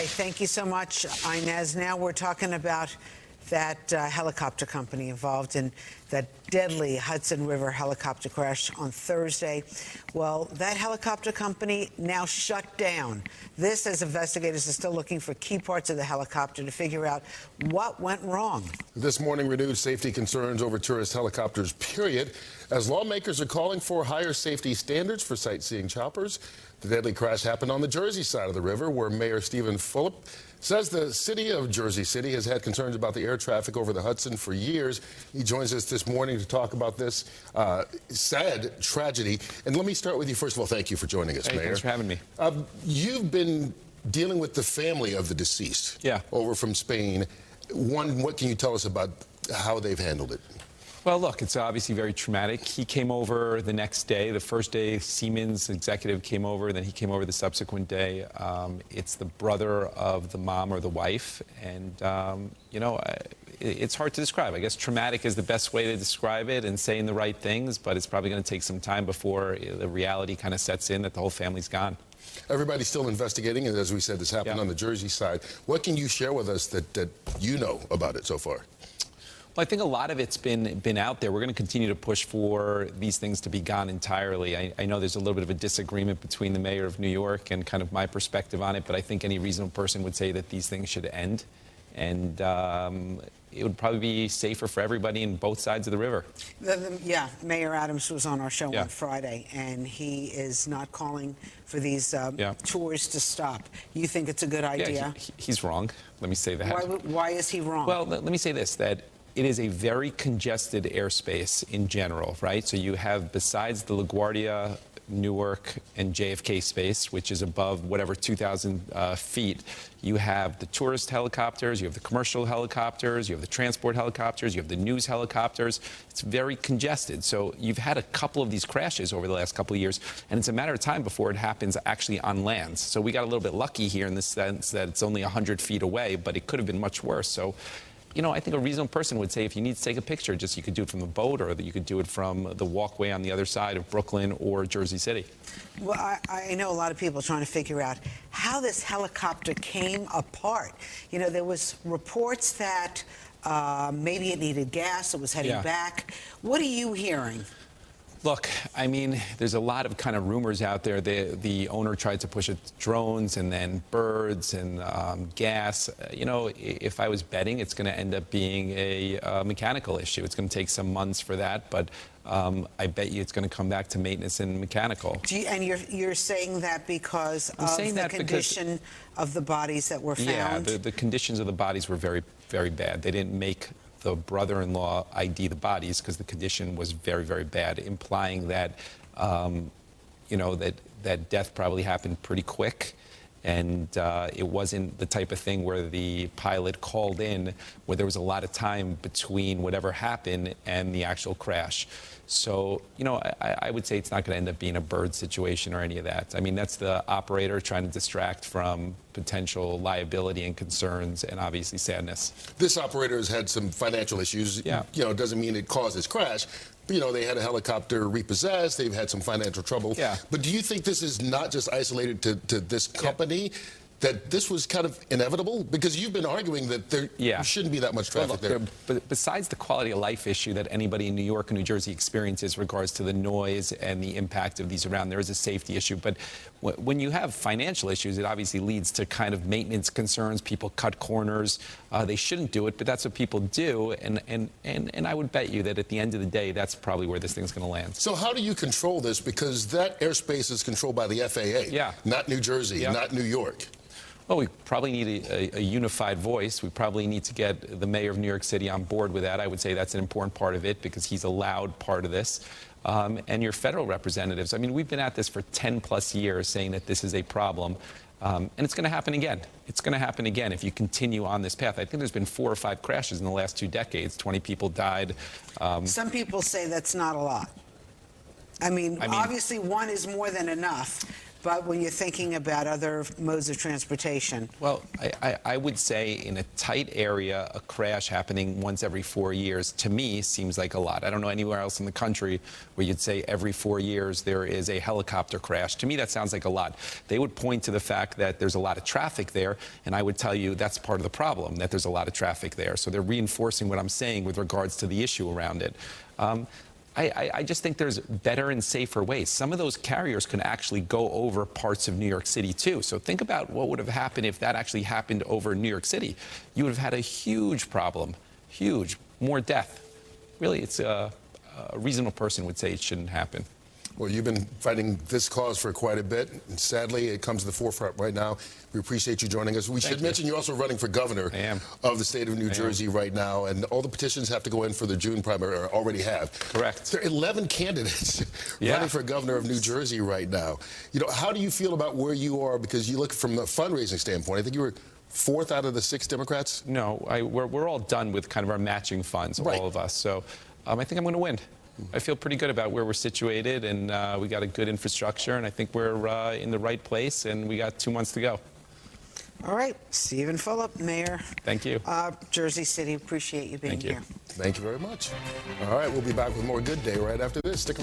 right, thank you so much, Inez. Now we're talking about that helicopter company involved in that deadly Hudson River helicopter crash on Thursday. Well, that helicopter company now shut down. This, as investigators are still looking for key parts of the helicopter to figure out what went wrong. This morning renewed safety concerns over tourist helicopters, period, as lawmakers are calling for higher safety standards for sightseeing choppers. The deadly crash happened on the Jersey side of the river, where Mayor Fulop says the city of Jersey City has had concerns about the air traffic over the Hudson for years. He joins us this morning to talk about this sad tragedy. And let me start with you. First of all, thank you for joining us, Mayor. Thanks for having me. You've been dealing with the family of the deceased over from Spain. One, what can you tell us about how they've handled it? Well, look, it's obviously very traumatic. He came over the next day. The first day, Siemens executive came over, then he came over the subsequent day. It's the brother of the mom or the wife, and, you know, it's hard to describe. I guess traumatic is the best way to describe it and saying the right things, but it's probably going to take some time before the reality kind of sets in that the whole family's gone. Everybody's still investigating, and as we said, this happened on the Jersey side. What can you share with us that you know about it so far? Well, I think a lot of it's been out there. We're going to continue to push for these things to be gone entirely. I know there's a little bit of a disagreement between the mayor of New York and kind of my perspective on it, but I think any reasonable person would say that these things should end. And it would probably be safer for everybody in both sides of the river. Yeah, Mayor Adams was on our show on Friday, and he is not calling for these tours to stop. You think it's a good idea? Yeah, he's wrong. Let me say that. Why is he wrong? Well, let me say this, that it is a very congested airspace in general, right? So you have, besides the LaGuardia, Newark, and JFK space, which is above whatever 2,000 feet, you have the tourist helicopters, you have the commercial helicopters, you have the transport helicopters, you have the news helicopters. It's very congested. So you've had a couple of these crashes over the last couple of years, and it's a matter of time before it happens actually on land. So we got a little bit lucky here in the sense that it's only 100 feet away, but it could have been much worse. So, you know, I think a reasonable person would say if you need to take a picture, just you could do it from the boat, or that you could do it from the walkway on the other side of Brooklyn or Jersey City. Well, I know a lot of people trying to figure out how this helicopter came apart. You know, there was reports that maybe it needed gas, it was heading back. What are you hearing? Look, I mean, there's a lot of kind of rumors out there. The owner tried to push it to drones and then birds and gas. You know, if I was betting, it's going to end up being a mechanical issue. It's going to take some months for that, but I bet you it's going to come back to maintenance and mechanical. And you're saying that because of the condition of the bodies that were found? Yeah, the conditions of the bodies were very, very bad. They didn't make the brother-in-law ID the bodies because the condition was very, very bad, implying that, you know, that death probably happened pretty quick. And it wasn't the type of thing where the pilot called in, where there was a lot of time between whatever happened and the actual crash. So, you know, I would say it's not going to end up being a bird situation or any of that. I mean, that's the operator trying to distract from potential liability and concerns and obviously sadness. This operator has had some financial issues. You know, it doesn't mean it caused this crash. You know, they had a helicopter repossessed. They've had some financial trouble. But do you think this is not just isolated to this company, that this was kind of inevitable? Because you've been arguing that there shouldn't be that much traffic there. But besides the quality of life issue that anybody in New York and New Jersey experiences in regards to the noise and the impact of these around, there is a safety issue. But when you have financial issues, it obviously leads to kind of maintenance concerns. People cut corners. They shouldn't do it, but that's what people do. And I would bet you that at the end of the day, that's probably where this thing's going to land. So how do you control this? Because that airspace is controlled by the FAA, not New Jersey, not New York. Well, we probably need a unified voice. We probably need to get the mayor of New York City on board with that. I would say that's an important part of it because he's a loud part of this. And your federal representatives. I mean, we've been at this for 10+ years saying that this is a problem. And it's going to happen again. It's going to happen again if you continue on this path. I think there's been 4 or 5 crashes in the last 2 decades. 20 people died. Some people say that's not a lot. I mean, obviously one is more than enough. But when you're thinking about other modes of transportation, Well, I would say in a tight area, a crash happening once every 4 years, to me, seems like a lot. I don't know anywhere else in the country where you'd say every 4 years there is a helicopter crash. To me, that sounds like a lot. They would point to the fact that there's a lot of traffic there, and I would tell you that's part of the problem, that there's a lot of traffic there. So they're reinforcing what I'm saying with regards to the issue around it. I just think there's better and safer ways. Some of those carriers can actually go over parts of New York City, too. So think about what would have happened if that actually happened over New York City. You would have had a huge problem, huge, more death. Really, it's a reasonable person would say it shouldn't happen. Well, you've been fighting this cause for quite a bit, and sadly, it comes to the forefront right now. We appreciate you joining us. We should mention you're also running for governor of the state of New Jersey right now, and all the petitions have to go in for the June primary, or already have. Correct. There are 11 candidates running for governor of New Jersey right now. You know, how do you feel about where you are? Because you look from a fundraising standpoint, I think you were 4th out of the 6 Democrats? No, we're all done with kind of our matching funds, all of us. So I think I'm going to win. I feel pretty good about where we're situated, and we got a good infrastructure, and I think we're in the right place, and we got 2 months to go. all right, Stephen Fulop, Mayor. Thank you. Jersey City, appreciate you being here. Thank you very much. All right, we'll be back with more Good Day right after this. Stick around.